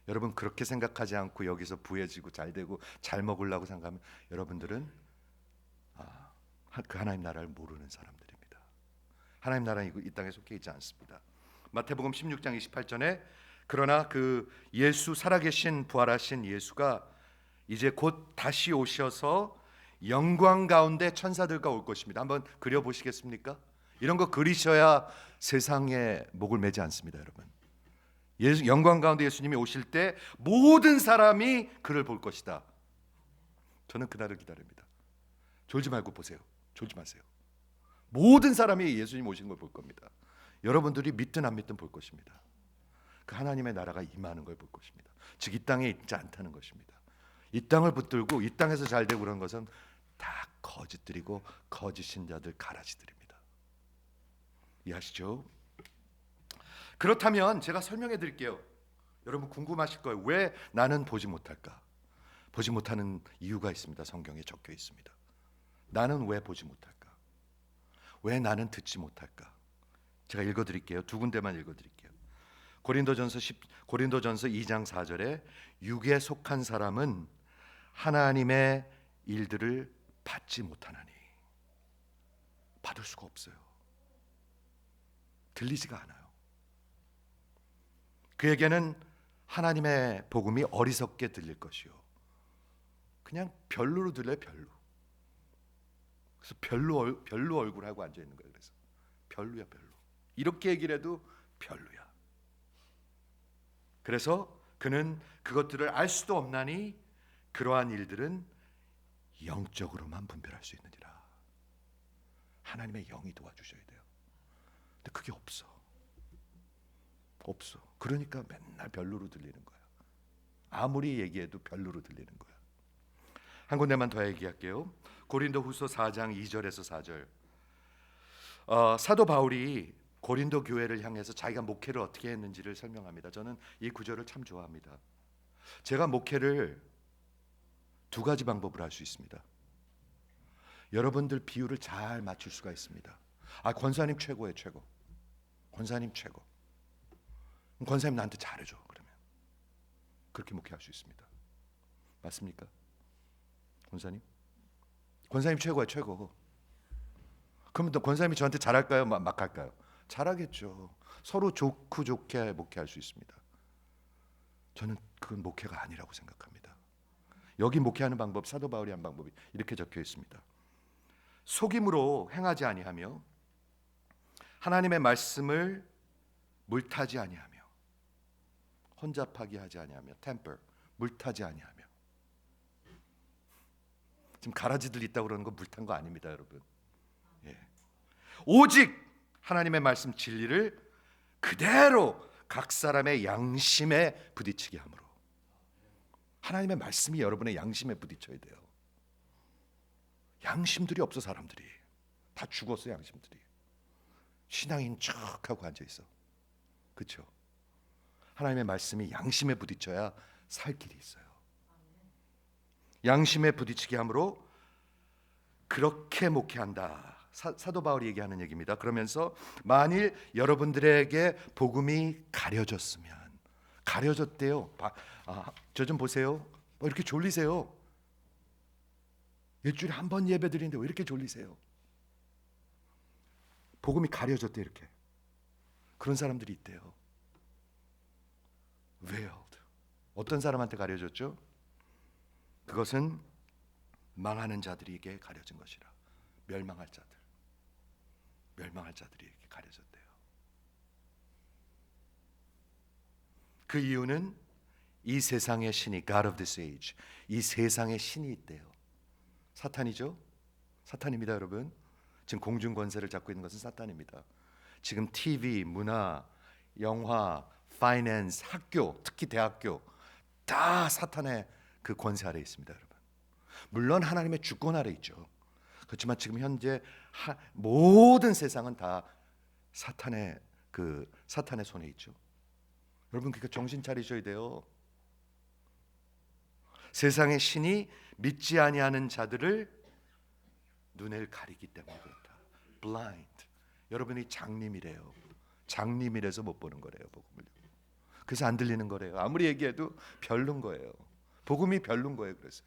여러분 그렇게 생각하지 않고 여기서 부해지고 잘되고 잘 먹으려고 생각하면 여러분들은 그 하나님 나라를 모르는 사람들입니다. 하나님 나라는 이 땅에 속해 있지 않습니다. 마태복음 16장 28절에 그러나 그 예수, 살아계신 부활하신 예수가 이제 곧 다시 오셔서 영광 가운데 천사들과 올 것입니다. 한번 그려보시겠습니까? 이런 거 그리셔야 세상에 목을 매지 않습니다, 여러분. 영광 가운데 예수님이 오실 때 모든 사람이 그를 볼 것이다. 저는 그날을 기다립니다. 졸지 말고 보세요. 졸지 마세요. 모든 사람이 예수님 오시는 걸 볼 겁니다. 여러분들이 믿든 안 믿든 볼 것입니다. 그 하나님의 나라가 임하는 걸 볼 것입니다. 즉 이 땅에 있지 않다는 것입니다. 이 땅을 붙들고 이 땅에서 잘 되고 그런 것은 다 거짓들이고 거짓 신자들, 가라지들입니다. 이해하시죠? 그렇다면 제가 설명해 드릴게요. 여러분 궁금하실 거예요. 왜 나는 보지 못할까? 보지 못하는 이유가 있습니다. 성경에 적혀 있습니다. 나는 왜 보지 못할까? 왜 나는 듣지 못할까? 제가 읽어 드릴게요. 두 군데만 읽어 드릴게요. 고린도전서 2장 4절에 육에 속한 사람은 하나님의 일들을 받지 못하나니, 받을 수가 없어요. 들리지가 않아요. 그에게는 하나님의 복음이 어리석게 들릴 것이요, 그냥 별로로 들려요. 그래서 별로 얼굴하고 앉아 있는 거예요. 그래서 별로야, 별로. 이렇게 얘기를 해도 별로야. 그래서 그는 그것들을 알 수도 없나니 그러한 일들은 영적으로만 분별할 수 있느니라. 하나님의 영이 도와주셔야 돼요. 근데 그게 없어. 그러니까 맨날 별로로 들리는 거야. 아무리 얘기해도 별로로 들리는 거야. 한 군데만 더 얘기할게요. 고린도후서 4장 2절에서 4절. 사도 바울이 고린도 교회를 향해서 자기가 목회를 어떻게 했는지를 설명합니다. 저는 이 구절을 참 좋아합니다. 제가 목회를 두 가지 방법으로 할 수 있습니다. 여러분들 비율을 잘 맞출 수가 있습니다. 권사님 최고예요, 최고. 권사님 최고. 권사님 나한테 잘해줘. 그러면 그렇게 목회할 수 있습니다. 맞습니까? 권사님 최고야, 최고. 그러면 또 권사님이 저한테 잘할까요? 막 할까요? 잘하겠죠. 서로 좋게 목회할 수 있습니다. 저는 그건 목회가 아니라고 생각합니다. 여기 목회하는 방법, 사도 바울이 한 방법이 이렇게 적혀 있습니다. 속임으로 행하지 아니하며 하나님의 말씀을 물타지 아니하며 혼잡하게 하지 아니하며 temper, 물타지 아니하며. 지금 가라지들 있다고 그러는 거 물탄 거 아닙니다, 여러분. 오직 하나님의 말씀 진리를 그대로 각 사람의 양심에 부딪히게 함으로. 하나님의 말씀이 여러분의 양심에 부딪혀야 돼요. 양심들이 없어. 사람들이 다 죽었어. 양심들이 신앙인 척하고 앉아있어. 그렇죠? 하나님의 말씀이 양심에 부딪혀야 살 길이 있어요. 양심에 부딪히게 함으로 그렇게 목회한다. 사도 바울이 얘기하는 얘기입니다. 그러면서 만일 여러분들에게 복음이 가려졌대요. 저 좀 보세요. 이렇게 졸리세요? 일주일에 한 번 예배 드리는데 왜 이렇게 졸리세요? 복음이 가려졌대. 이렇게 그런 사람들이 있대요. veiled. 어떤 사람한테 가려졌죠? 그것은 망하는 자들에게 가려진 것이라. 멸망할 자들에게 가려졌대요. 그 이유는 이 세상의 신이, God of this age, 이 세상의 신이 있대요. 사탄이죠? 사탄입니다, 여러분. 지금 공중 권세를 잡고 있는 것은 사탄입니다. 지금 TV, 문화, 영화, 파이낸스, 학교, 특히 대학교 다 사탄의 그 권세 아래 있습니다, 여러분. 물론 하나님의 주권 아래 있죠. 그렇지만 지금 현재 모든 세상은 다 사탄의 손에 있죠. 여러분, 그러니까 정신 차리셔야 돼요. 세상의 신이 믿지 아니하는 자들을 눈을 가리기 때문에 그렇다. blind. 여러분이 장님이래요. 장님이라서 못 보는 거래요, 복음을. 그래서 안 들리는 거래요. 아무리 얘기해도 별론 거예요. 복음이 별론 거예요. 그래서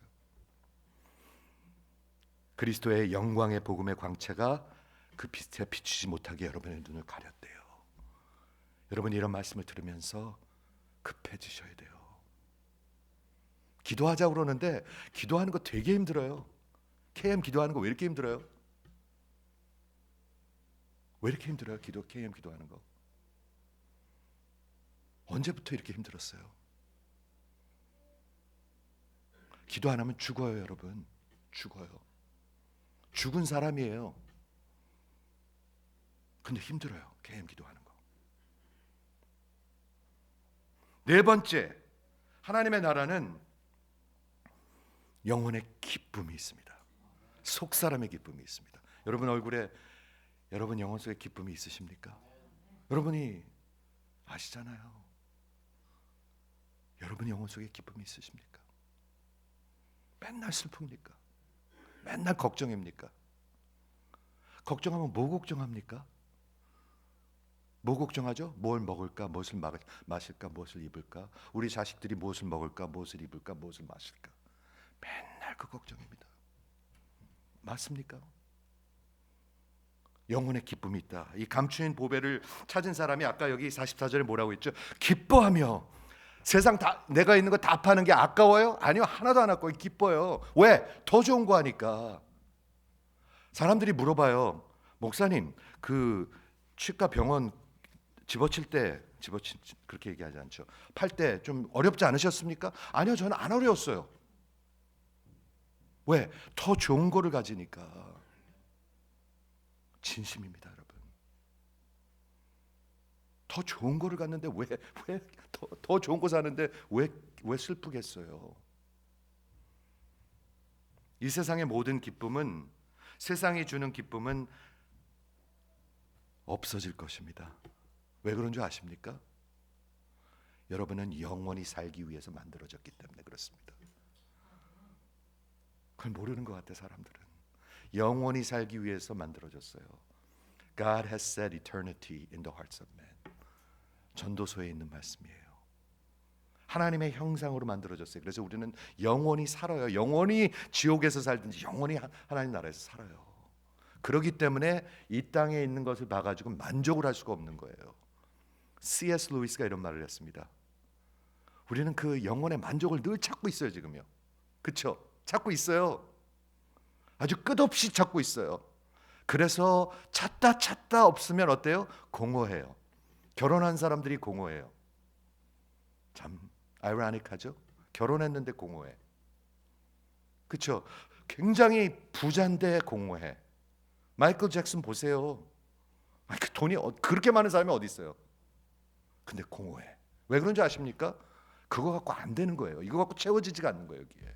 그리스도의 영광의 복음의 광채가 그 빛에 비추지 못하게 여러분의 눈을 가렸대요. 여러분이 이런 말씀을 들으면서 급해지셔야 돼요. 기도하자고 그러는데 기도하는 거 되게 힘들어요. KM 기도하는 거 왜 이렇게 힘들어요? 왜 이렇게 힘들어요? KM 기도하는 거. 언제부터 이렇게 힘들었어요? 기도 안 하면 죽어요, 여러분. 죽어요. 죽은 사람이에요. 근데 힘들어요, KM 기도하는 거. 네 번째, 하나님의 나라는 영혼의 기쁨이 있습니다. 속 사람의 기쁨이 있습니다. 여러분 얼굴에 여러분 영혼 속에 기쁨이 있으십니까? 여러분이 아시잖아요. 여러분 영혼 속에 기쁨이 있으십니까? 맨날 슬픕니까? 맨날 걱정입니까? 걱정하면 뭐 걱정합니까? 뭐 걱정하죠? 뭘 먹을까? 무엇을 마실까? 무엇을 입을까? 우리 자식들이 무엇을 먹을까? 무엇을 입을까? 무엇을 마실까? 맨날 그 걱정입니다. 맞습니까? 영혼의 기쁨이 있다. 이 감추인 보배를 찾은 사람이 아까 여기 44절에 뭐라고 했죠? 기뻐하며. 세상 다 내가 있는 거 다 파는 게 아까워요? 아니요, 하나도 안 아까워요. 기뻐요. 왜? 더 좋은 거 하니까. 사람들이 물어봐요. 목사님, 그 치과 병원 집어칠 때 그렇게 얘기하지 않죠. 팔 때 좀 어렵지 않으셨습니까? 아니요, 저는 안 어려웠어요. 왜? 더 좋은 거를 가지니까. 진심입니다, 여러분. 더 좋은 거를 갔는데 왜 더 좋은 거 사는데 왜 슬프겠어요? 이 세상의 모든 기쁨은, 세상이 주는 기쁨은 없어질 것입니다. 왜 그런 줄 아십니까? 여러분은 영원히 살기 위해서 만들어졌기 때문에 그렇습니다. 그걸 모르는 것 같아, 사람들은. 영원히 살기 위해서 만들어졌어요. God has set eternity in the hearts of men. 전도서에 있는 말씀이에요. 하나님의 형상으로 만들어졌어요. 그래서 우리는 영원히 살아요. 영원히 지옥에서 살든지 영원히 하나님 나라에서 살아요. 그렇기 때문에 이 땅에 있는 것을 봐가지고 만족을 할 수가 없는 거예요. C.S. 루이스가 이런 말을 했습니다. 우리는 그 영혼의 만족을 늘 찾고 있어요, 지금요. 그렇죠? 찾고 있어요. 아주 끝없이 찾고 있어요. 그래서 찾다 없으면 어때요? 공허해요. 결혼한 사람들이 공허해요. 참 아이러니하죠? 결혼했는데 공허해. 그렇죠? 굉장히 부자인데 공허해. 마이클 잭슨 보세요. 그 돈이 그렇게 많은 사람이 어디 있어요? 근데 공허해. 왜 그런지 아십니까? 그거 갖고 안 되는 거예요. 이거 갖고 채워지지가 않는 거예요, 여기에.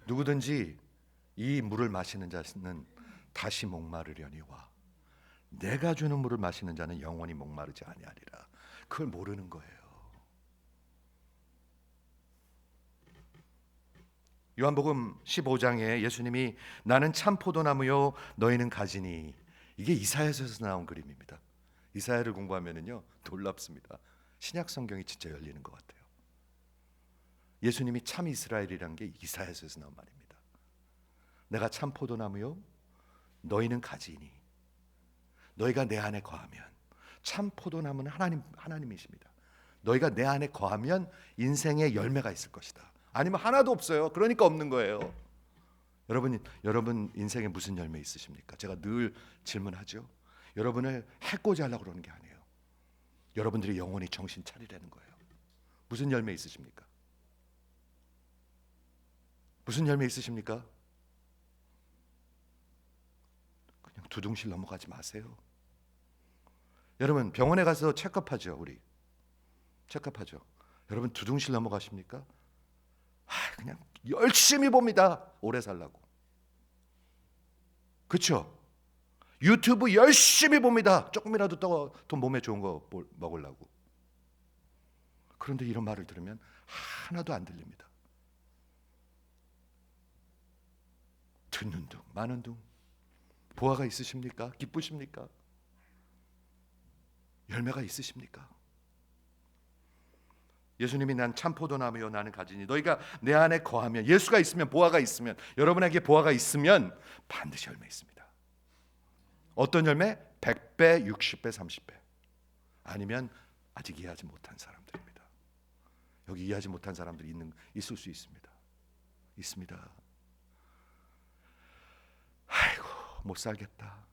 누구든지 이 물을 마시는 자는 다시 목마르려니와 내가 주는 물을 마시는 자는 영원히 목마르지 아니하리라. 그걸 모르는 거예요. 요한복음 15장에 예수님이 나는 참 포도나무요 너희는 가지니, 이게 이사야서에서 나온 그림입니다. 이사야를 공부하면은요 놀랍습니다. 신약 성경이 진짜 열리는 것 같아요. 예수님이 참 이스라엘이란 게 이사야서에서 나온 말입니다. 내가 참 포도나무요 너희는 가지니, 너희가 내 안에 거하면 참 포도나무는 하나님이십니다. 너희가 내 안에 거하면 인생의 열매가 있을 것이다. 아니면 하나도 없어요. 그러니까 없는 거예요. 여러분 인생에 무슨 열매 있으십니까? 제가 늘 질문하죠. 여러분을 해코지 하려고 그러는 게 아니에요. 여러분들이 영원히 정신 차리라는 거예요. 무슨 열매 있으십니까? 무슨 열매 있으십니까? 그냥 두둥실 넘어가지 마세요. 여러분 병원에 가서 체크업하죠. 우리 체크업하죠. 여러분 두둥실 넘어가십니까? 그냥 열심히 봅니다. 오래 살라고. 그렇죠? 유튜브 열심히 봅니다. 조금이라도 더 몸에 좋은 거 먹으려고. 그런데 이런 말을 들으면 하나도 안 들립니다. 듣는 둥 마는 둥. 보화가 있으십니까? 기쁘십니까? 열매가 있으십니까? 예수님이 난 참 포도나무요 나는 가지니 너희가 내 안에 거하면, 예수가 있으면, 보화가 있으면, 여러분에게 보화가 있으면 반드시 열매 있습니다. 어떤 열매? 100배, 60배, 30배. 아니면 아직 이해하지 못한 사람들입니다. 여기 이해하지 못한 사람들이 있을 수 있습니다. 있습니다. 아이고 못 살겠다.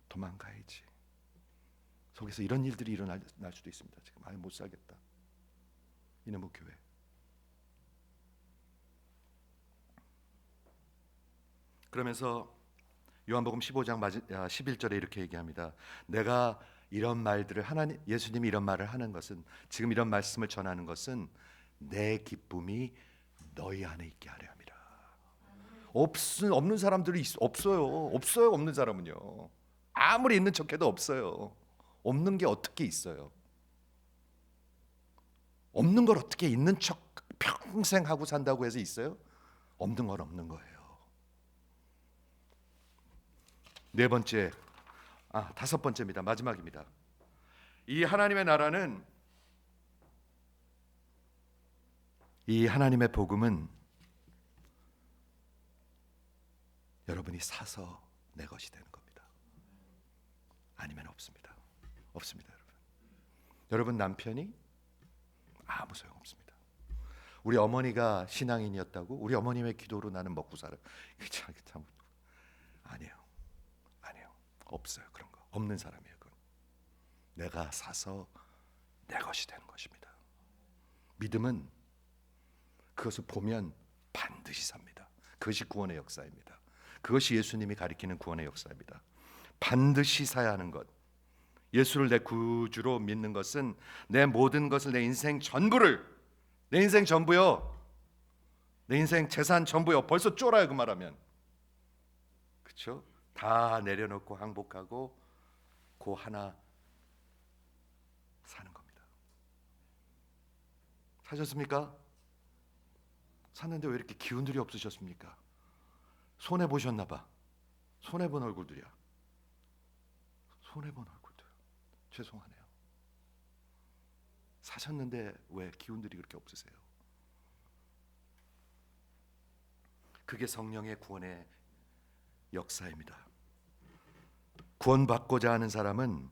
도망가야지. 속에서 이런 일들이 일어날 수도 있습니다. 지금 못 살겠다. 이놈의 교회. 그러면서 요한복음 15장 11절에 이렇게 얘기합니다. 내가 이런 말들을 예수님이 이런 말을 하는 것은, 지금 이런 말씀을 전하는 것은 내 기쁨이 너희 안에 있게 하려 함이라. 없는 사람들이 없어요. 없는 사람은요. 아무리 있는 척해도 없어요. 없는 게 어떻게 있어요? 없는 걸 어떻게 있는 척 평생 하고 산다고 해서 있어요? 없는 건 없는 거예요. 네 번째, 다섯 번째입니다. 마지막입니다. 이 하나님의 나라는, 이 하나님의 복음은 여러분이 사서 내 것이 되는 겁니다. 아니면 없습니다. 없습니다, 여러분. 여러분 남편이 아무 소용 없습니다. 우리 어머니가 신앙인이었다고 우리 어머님의 기도로 나는 먹고 살아. 참 아니에요. 없어요. 그런 거 없는 사람이에요. 그건. 내가 사서 내 것이 되는 것입니다. 믿음은 그것을 보면 반드시 삽니다. 그것이 구원의 역사입니다. 그것이 예수님이 가리키는 구원의 역사입니다. 반드시 사야 하는 것. 예수를 내 구주로 믿는 것은 내 모든 것을, 내 인생 전부를, 내 인생 전부요, 내 인생 재산 전부요. 벌써 쫄아요 그 말하면. 그렇죠? 다 내려놓고 항복하고 그 하나 사는 겁니다. 사셨습니까? 샀는데 왜 이렇게 기운들이 없으셨습니까? 손해 보셨나 봐. 손해 본 얼굴들이야. 손해 본 얼굴들. 죄송하네요. 사셨는데 왜 기운들이 그렇게 없으세요? 그게 성령의 구원의 역사입니다. 구원받고자 하는 사람은,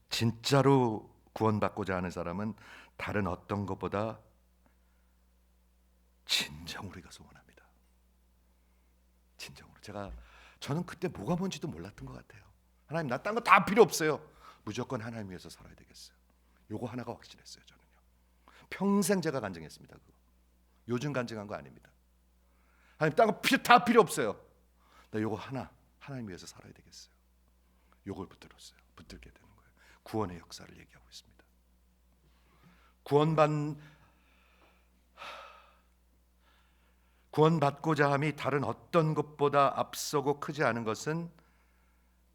진짜로 구원받고자 하는 사람은 다른 어떤 것보다 진정으로 이것을 원합니다. 진정으로. 저는 그때 뭐가 뭔지도 몰랐던 것 같아요. 하나님, 나 딴 거 다 필요 없어요. 무조건 하나님 위해서 살아야 되겠어요. 요거 하나가 확실했어요. 저는요. 평생 제가 간증했습니다. 그거. 요즘 간증한 거 아닙니다. 하나님, 딴 거 다 필요 없어요. 나 요거 하나님 위해서 살아야 되겠어요. 요걸 붙들게 되는 거예요. 구원의 역사를 얘기하고 있습니다. 구원받고자 함이 다른 어떤 것보다 앞서고 크지 않은 것은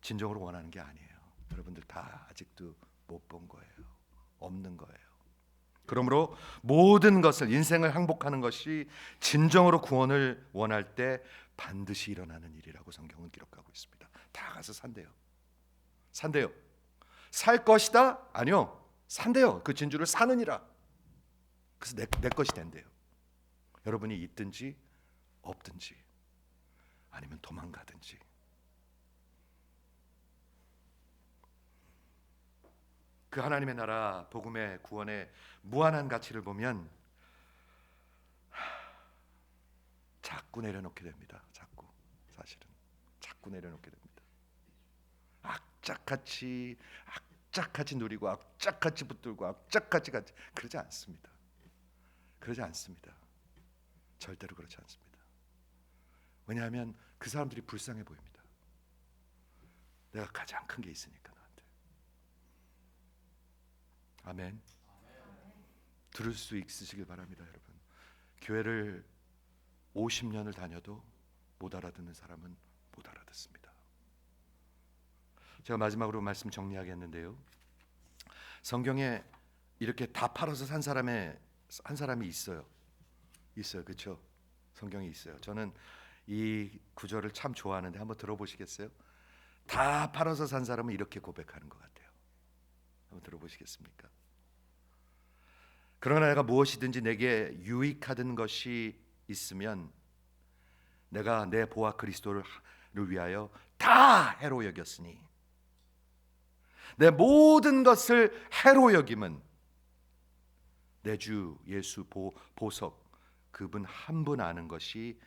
진정으로 원하는 게 아니에요. 여러분들 다 아직도 못 본 거예요. 없는 거예요. 그러므로 모든 것을, 인생을 항복하는 것이 진정으로 구원을 원할 때 반드시 일어나는 일이라고 성경은 기록하고 있습니다. 다 가서 산대요. 살 것이다? 아니요. 산대요. 그 진주를 사느니라. 그래서 내 것이 된대요. 여러분이 있든지 없든지 아니면 도망가든지. 그 하나님의 나라 복음의 구원의 무한한 가치를 보면 자꾸 내려놓게 됩니다. 사실은 자꾸 내려놓게 됩니다. 악착같이 누리고 악착같이 붙들고 악착같이 같이 그러지 않습니다. 그러지 않습니다. 절대로 그렇지 않습니다. 왜냐하면 그 사람들이 불쌍해 보입니다. 내가 가장 큰 게 있으니까 나한테. 아멘. 들을 수 있으시길 바랍니다, 여러분. 교회를 50년을 다녀도 못 알아듣는 사람은 못 알아듣습니다. 제가 마지막으로 말씀 정리하겠는데요. 성경에 이렇게 다 팔아서 산 사람이 있어요. 그렇죠? 성경에 있어요. 저는 이 구절을 참 좋아하는데 한번 들어보시겠어요? 다 팔아서 산 사람은 이렇게 고백하는 것 같아요. 한번 들어보시겠습니까? 그러나 내가 무엇이든지 내게 유익하던 것이 있으면 내가 내 보아 그리스도를 위하여 다 해로 여겼으니 내 모든 것을 해로 여김은 내 주 예수 보석 그분 한 분 아는 것이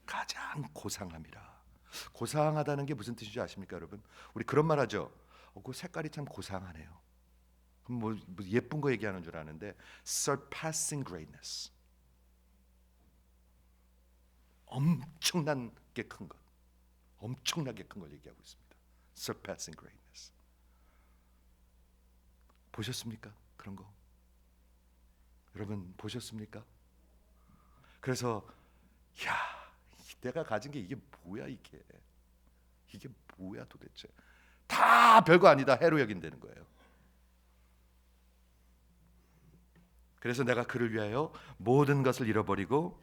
가장 고상함이라. 고상하다는 게 무슨 뜻인지 아십니까, 여러분? 우리 그런 말 하죠. 그 색깔이 참 고상하네요. 뭐 예쁜 거 얘기하는 줄 아는데 surpassing greatness. 엄청나게 큰 것. 엄청나게 큰 걸 얘기하고 있습니다. surpassing greatness. 보셨습니까? 그런 거. 여러분 보셨습니까? 그래서 야, 내가 가진 게 이게 뭐야 이게 뭐야 도대체. 다 별거 아니다 해로 여긴다는 거예요. 그래서 내가 그를 위하여 모든 것을 잃어버리고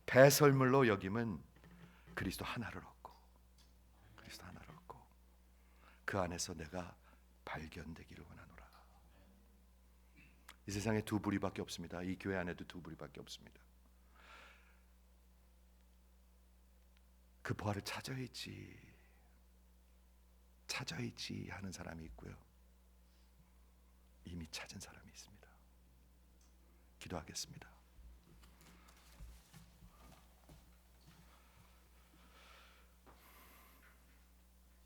배설물로 여김은 그리스도 하나를 얻고 그 안에서 내가 발견되기를 원하노라. 이 세상에 두 부류밖에 없습니다. 이 교회 안에도 두 부류밖에 없습니다. 그 부활을 찾아야지 하는 사람이 있고요. 이미 찾은 사람이 있습니다. 기도하겠습니다.